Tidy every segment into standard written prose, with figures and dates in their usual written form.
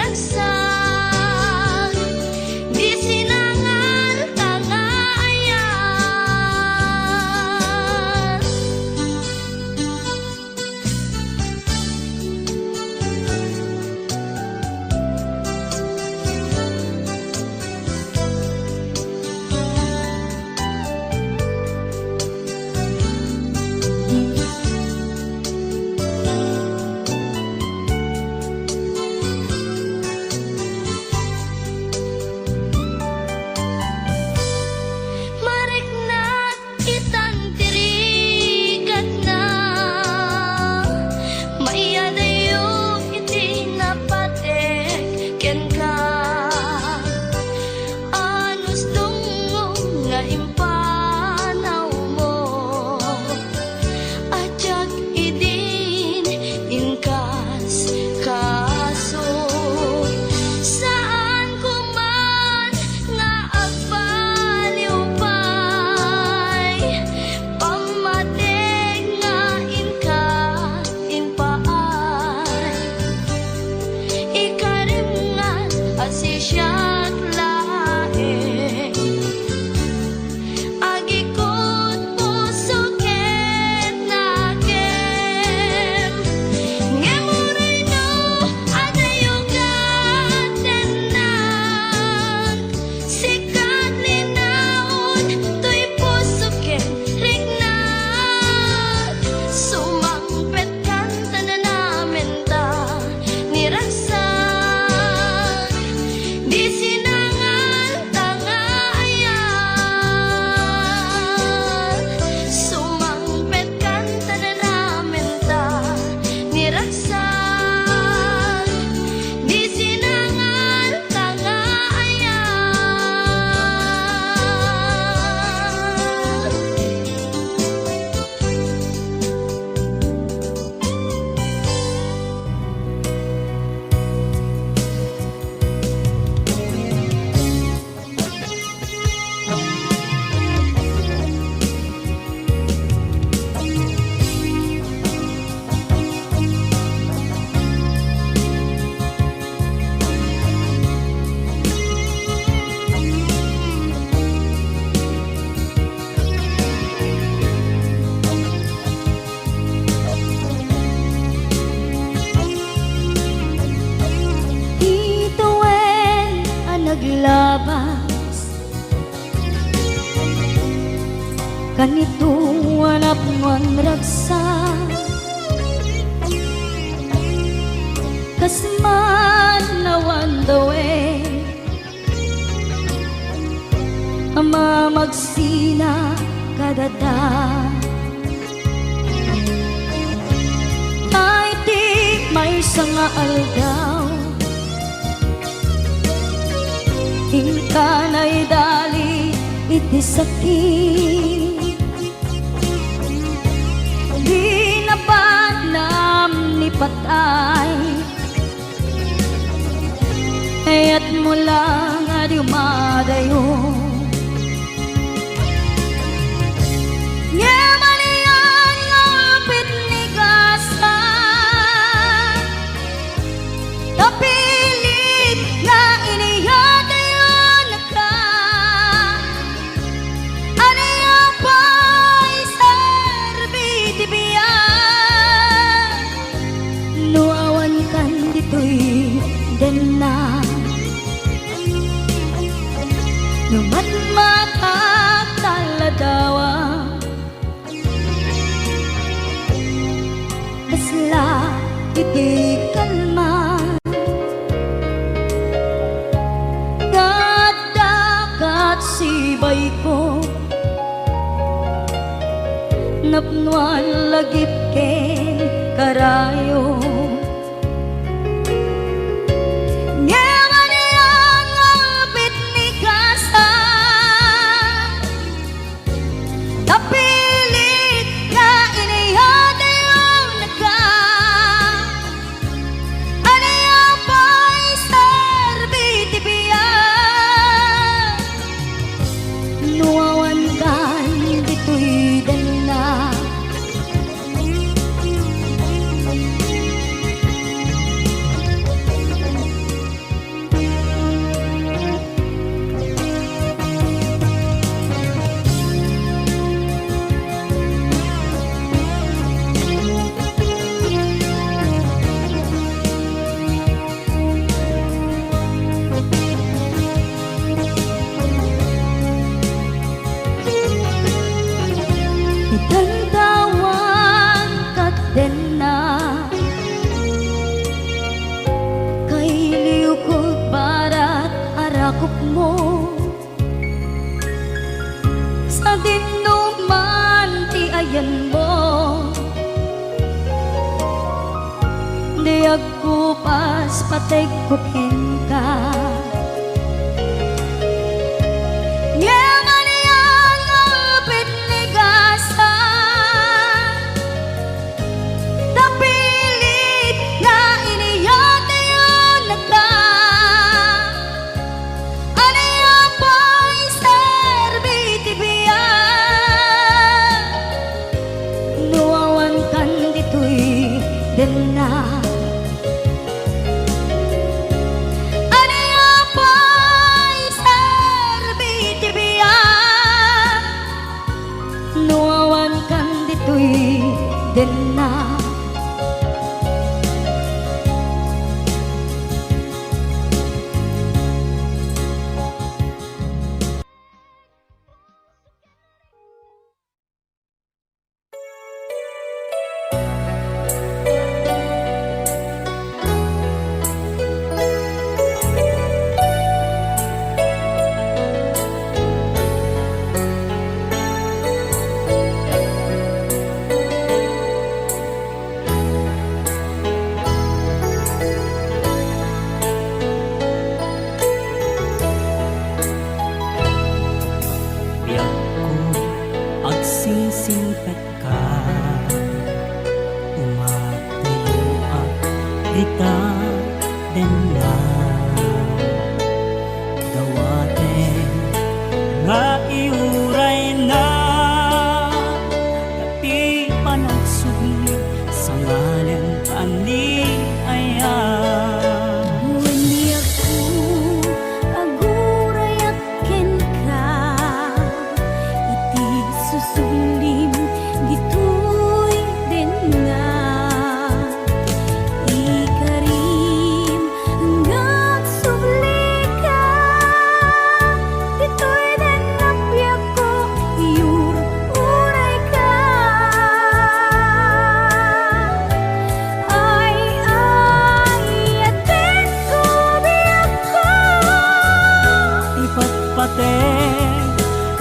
niragsak, di sinangal tangayan. Mariknat itang tirigat na, maiyadayo iti napatek ken ka. Anus dungo nga impanaw mo, atyak idin inkas kaso. Saan ko man nga agbaliw pay, pamatek nga inka inpaay. Ikarim nga asisyak laeng, agikot puso ket nakem. Ngemuray no adayo gatenan, sikat linaon to'y puso ket rignat. Sumangpet kan tananamen ta niragsak, di sinangal tangayan. Sumangpet kan tananamen ta niragsak, di sinangal tangayan. Ituwen ang naglabas, kanito anak ngon ragsak. Kasman nawan dawe, ama magsina kadata. Ay di may sanga aldaw, inkanay dali iti sakit. Di napanam ni patay, ayat mo lang adi umadayo. Nyamanian ngapit ni gasan, tapilit nga iniyadayon ka. Aniya pa'y serbiti biyan, nuawan kan dito'y dena. Numatmatak taladawa, kasla iti kalma. Dagat sibay ko, napnuan lagip ken karayo. Nyamanian ngapit ni gasan, tapilit nga iniyadayon ka. Aniya pa'y serbiti biyan, nuawan kan dito'y dala. dakop mo sa dinuman ti ayan mo. Di ako pas patay kupin ka. Yaman yang apit ni gasa, tapilit na iniyate yun nagka. Ano yung pa'y serbiti biya, nuawan kan dito'y din na. Din na singpet ka, umatayo at kita din na gawatin nga iuray na tapi panagsugli sa ngalan ani ayan. Wani ako aguray akin ka, iti susulim dito'y din nga. Ikarim hanggang subli ka, dito'y din napiyak ko, iuray ka. Ay, atin ko biyak ko, Ipatpate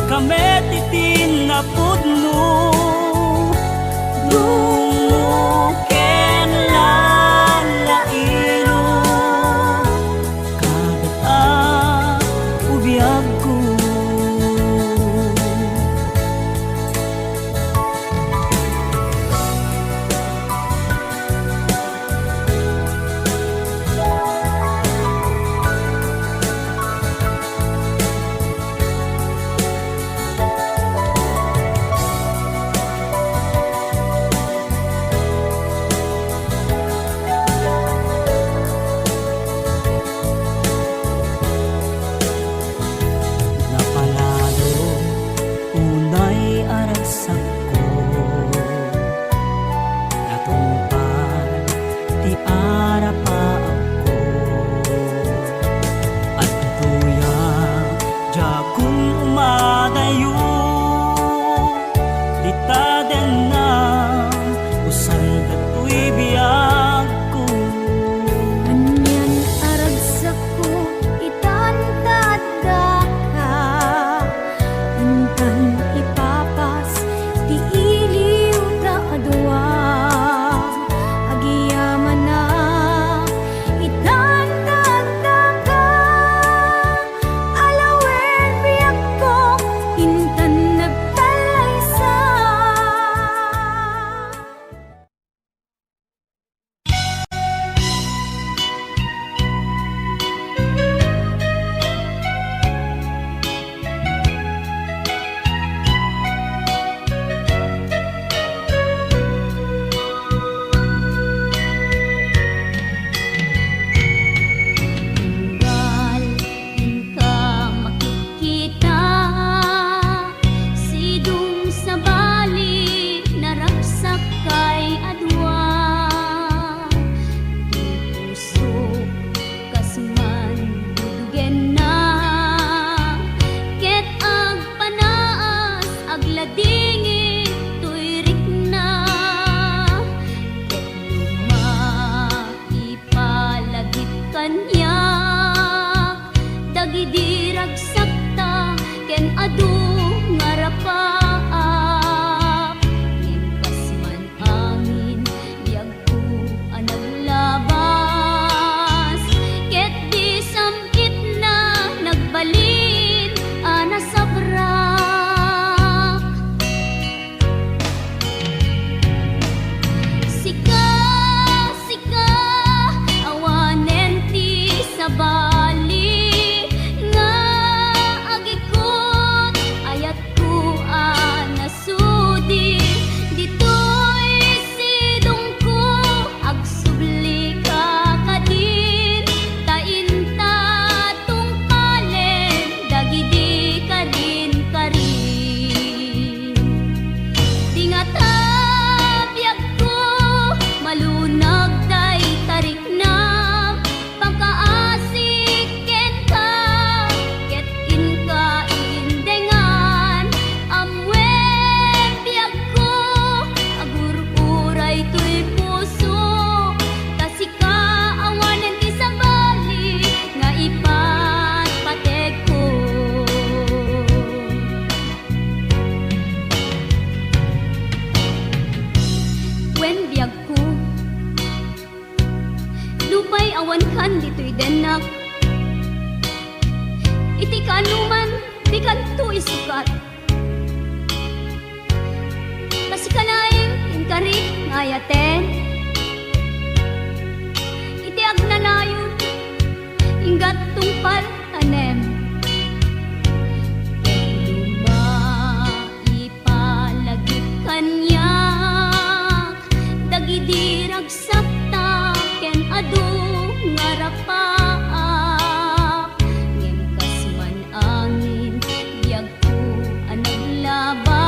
kami titin na pudno dumuken lalairo kadata ubiyag ko. adu ngarapaak. Ngimkas man angin, biyag ko ang naglabas. Ket di samkit na nagbalin ana sa brak. Sika, sika, awanen ti sa bali nga agikot ayat ko anasudi. Dito'y sidong ko agsubli ka kadin. Tainta tungpalen dagidi ka din karin. Tingata biyag ko malunag day tarik na pagkaasik ken ka ket inka indengan. Amwen biyag ko agur-uray to'y puso. Tasika awanen ti sa bali nga ipatpatek ko. Wen biyag ko lupay awan kan dito'y denak. Iti kanuman di kanto isukat. Kasi kanaing inkari ngayaten. Iti agnanayon inggat tungpal tanem. Ipalagip kanyak dagidi ragsakta ken adu ngarapaak. Ngimkas man angin, biyag ko ang naglabas.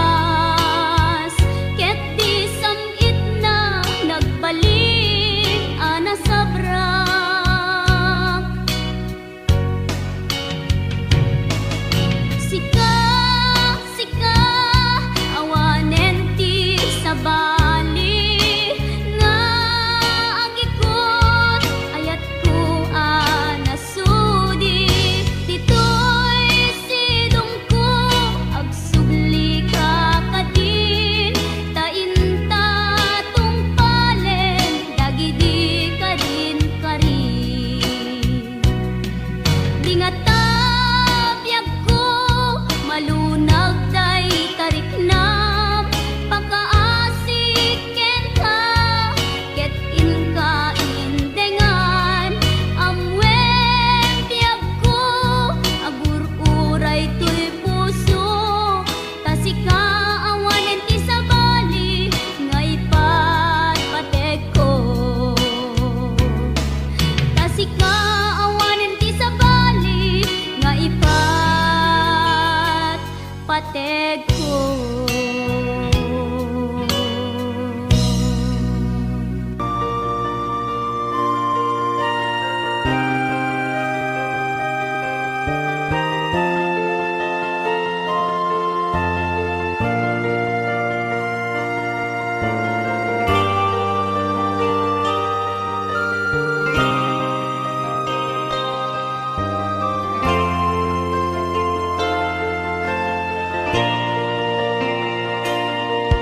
Ket di samit na nagbalin ana sa brak. Sika, sika, awanen ti sa bali nga agikot ayat ko anasudi. Dito'y sidong ko agsubli ka kadin. Tainta tungpalen dagidi ka din karin. Dingata biyag ko malunag day tarik na pagkaasik ken ka ket inka indengan. Amwen biyag ko agur-uray to'y puso. Tasika awanen ti sa bali nga ipatpatek ko. Tasika awanen ti sa bali nga ipatpatek ko.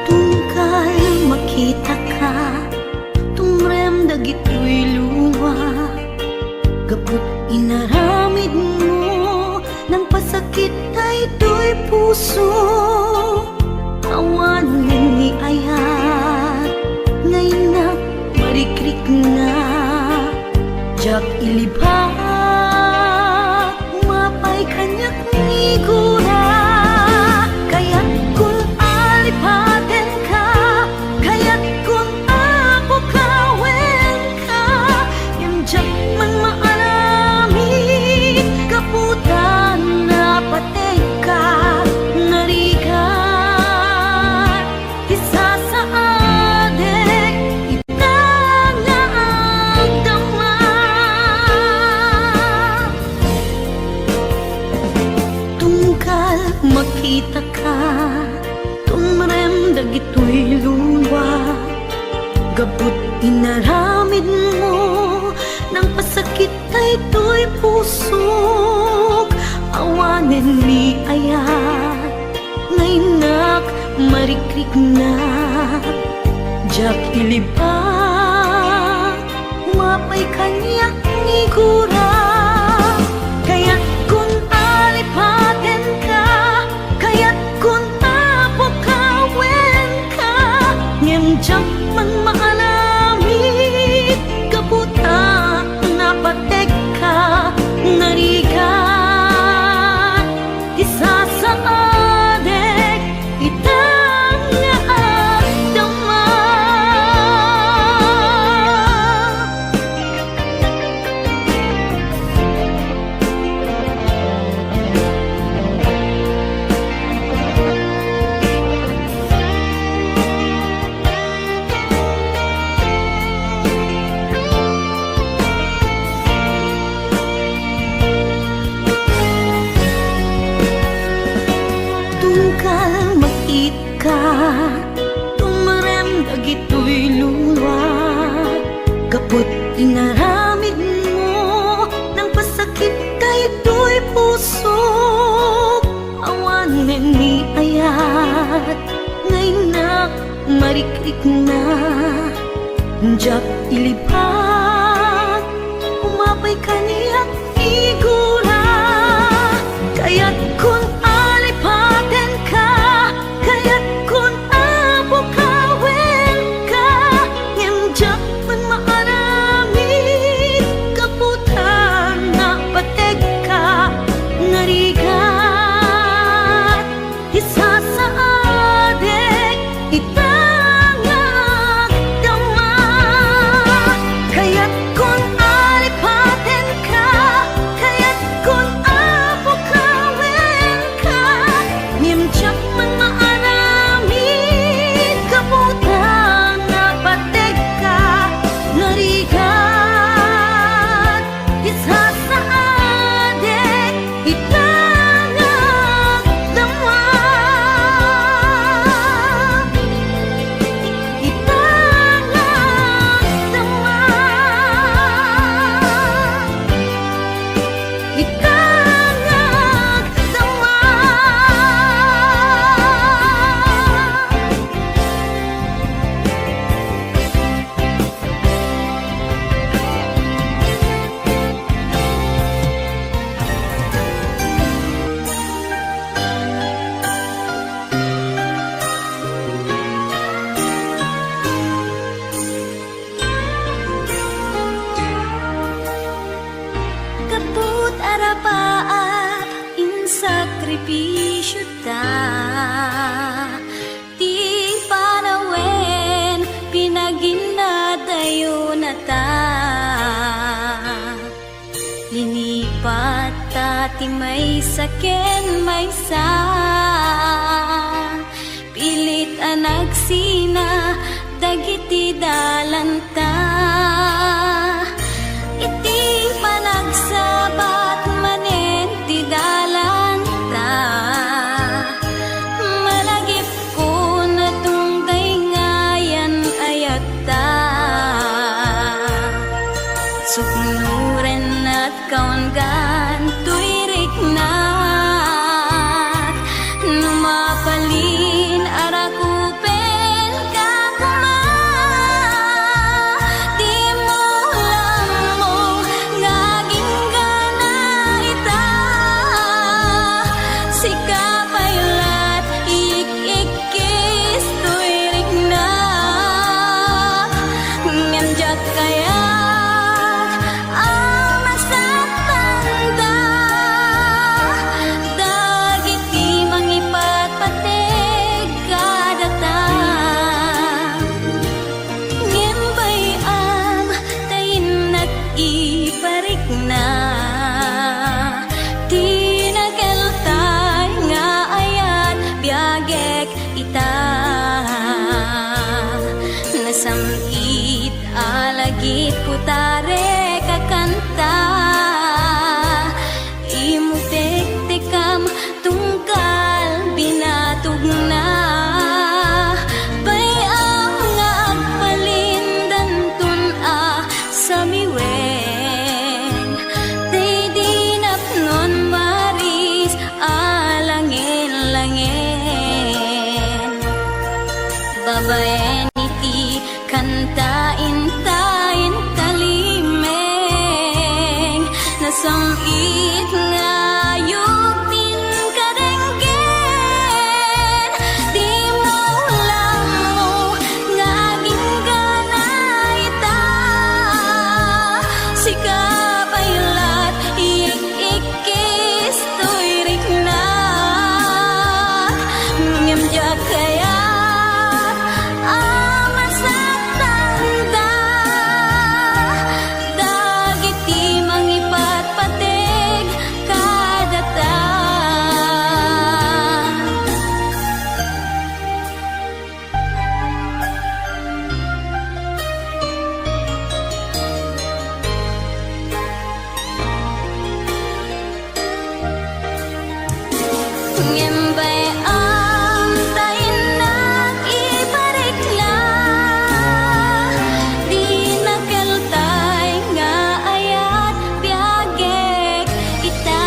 Tungkal makita ka, tumrem dagito'y luwa. Gapot inaramid mo, nang pasakit ay ito'y puso. Awanin ni ayat, ngayon na marikrik na. Jak ilibak, mapay kanyak ni gura. Kaya kung alipaten ka, kaya't kung ako kawen ka, yung jak man maarami, kaputan na patay ka. Narigat, isa sa adek, itangaag dama. Tungkal makita ka, tumrem dagito'y luwa. Gabot inaramid mo, nang pasakit ay ito'y pusok. Awanen ni ayat, marikrik na jak ilibang umapay kanya ngigura kaya't kun alipaten ka kaya't kun apokawin ka ngem jak man maalamit kaputa napatek ka narigat isa sa adek itang dama tungkal makit ka tumarem dagitoy luwa kaput inaramid mo ng pasakit daytoy puso awanen ni ayat ngay na marikrik na jak ilipat umapay kaniyak igura kaya't kun alipaten ka kaya't kun apokawin ka ngem man maaramid kaputan na patek ka narigat isa sa adek itangag dama kaya't kun alipaten ka kaya't kun apokawin ka ngem man maaramid kaputan na patek ka narigat isa sa adek itangag dama itangag dama itangag dama kaput arapaat in sakripisyo ta ti panawen pinaginadayo na ta linipat ta ti may saken may sa pilit anagsina dagiti dalanta iti panagsabat manen ti dalanta malagip ko na tungday ngayan ayagta suknuren at kawangan tuirik na numapalin arakupen ka kuma bayaniti kantain kalimeng nasamit nga yugtin kadenggen di mo lang mo nga aging ganay ta sikapaylat ik-ikis tuirik na ngemjak kaya amasaktan ta dagiti mangipatpateg kadata ngembay ang tayin nag-ibarikla di nakeltay nga ayat biyagek ita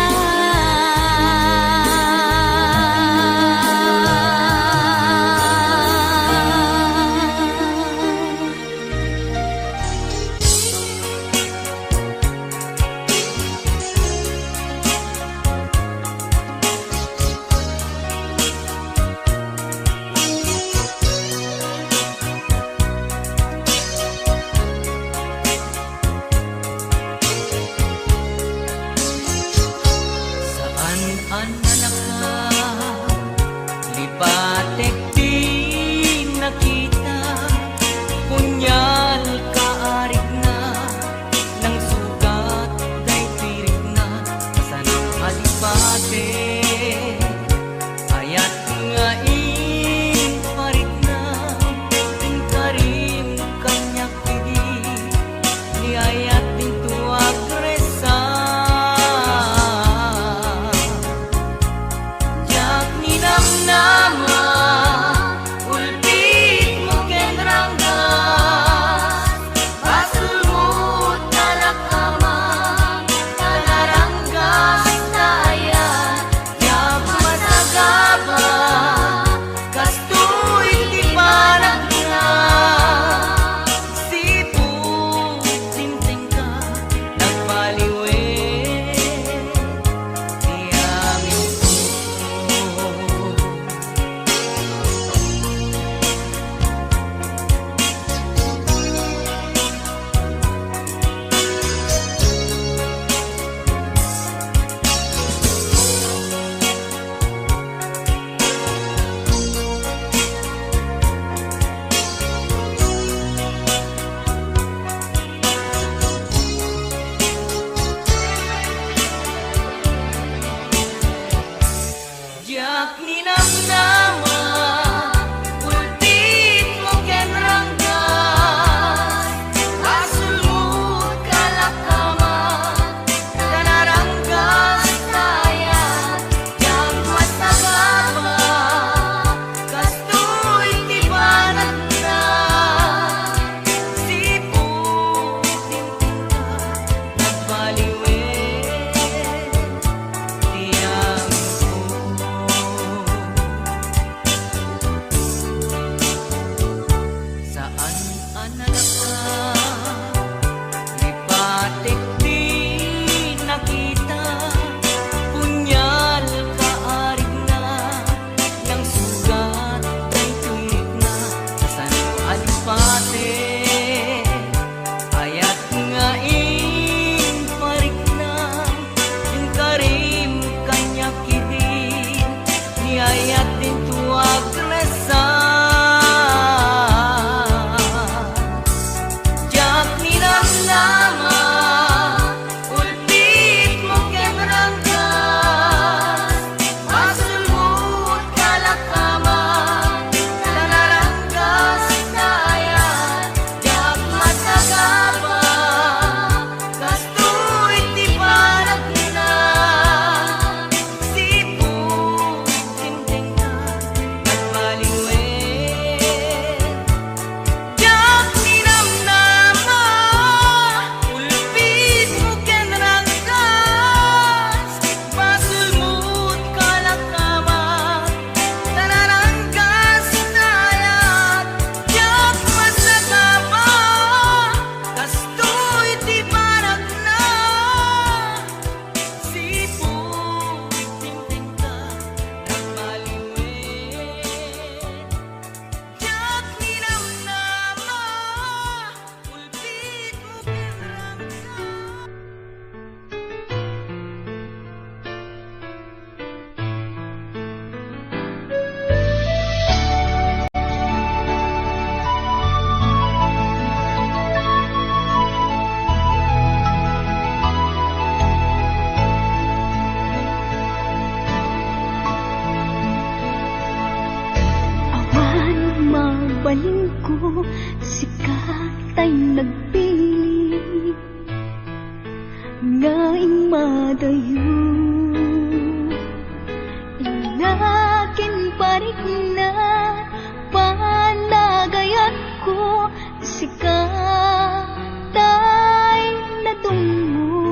baling ko, sikat ay nagpili ngaing madayo. Inakin parik na panagayat ko, sikat ay nadungo.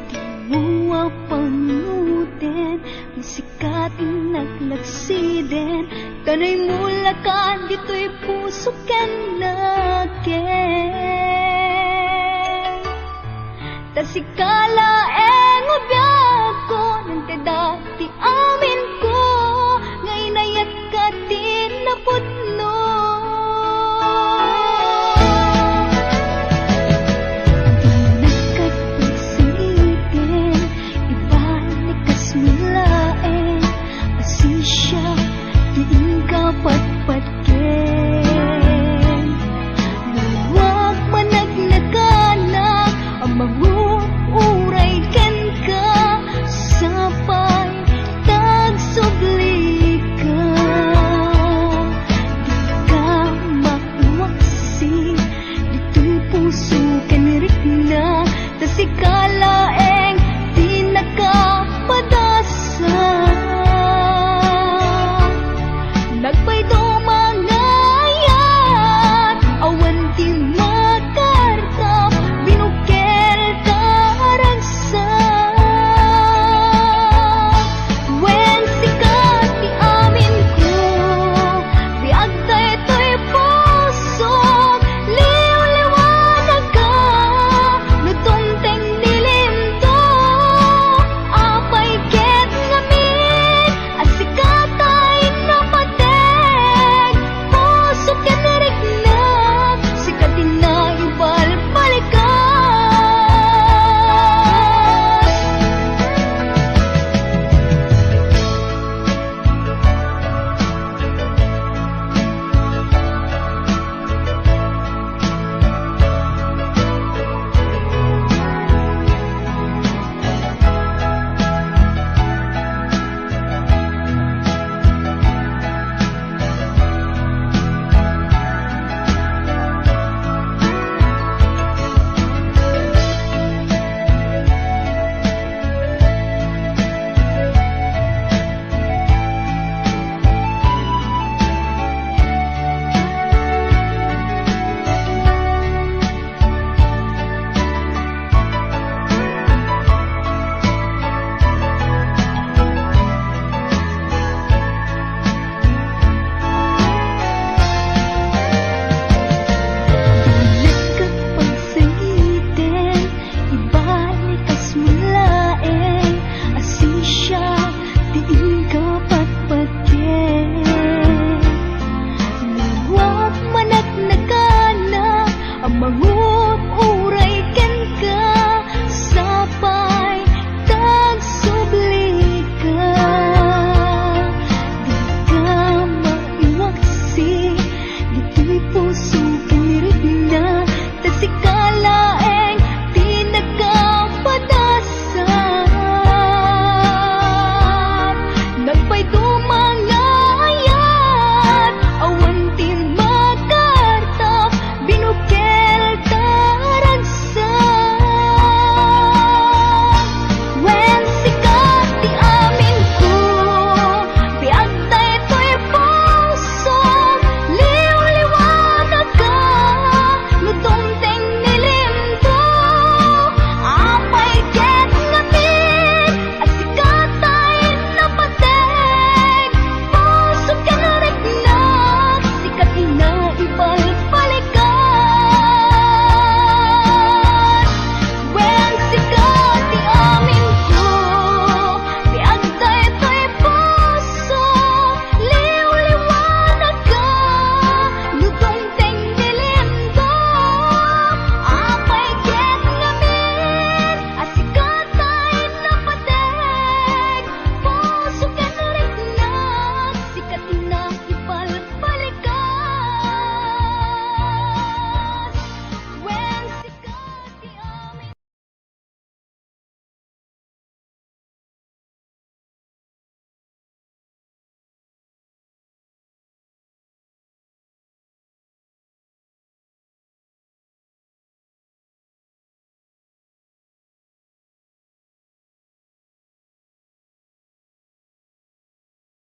Di mo apanutin, ang sikat naglagsiden, kanay mula ka, dito'y puso ken nakin. Tasikala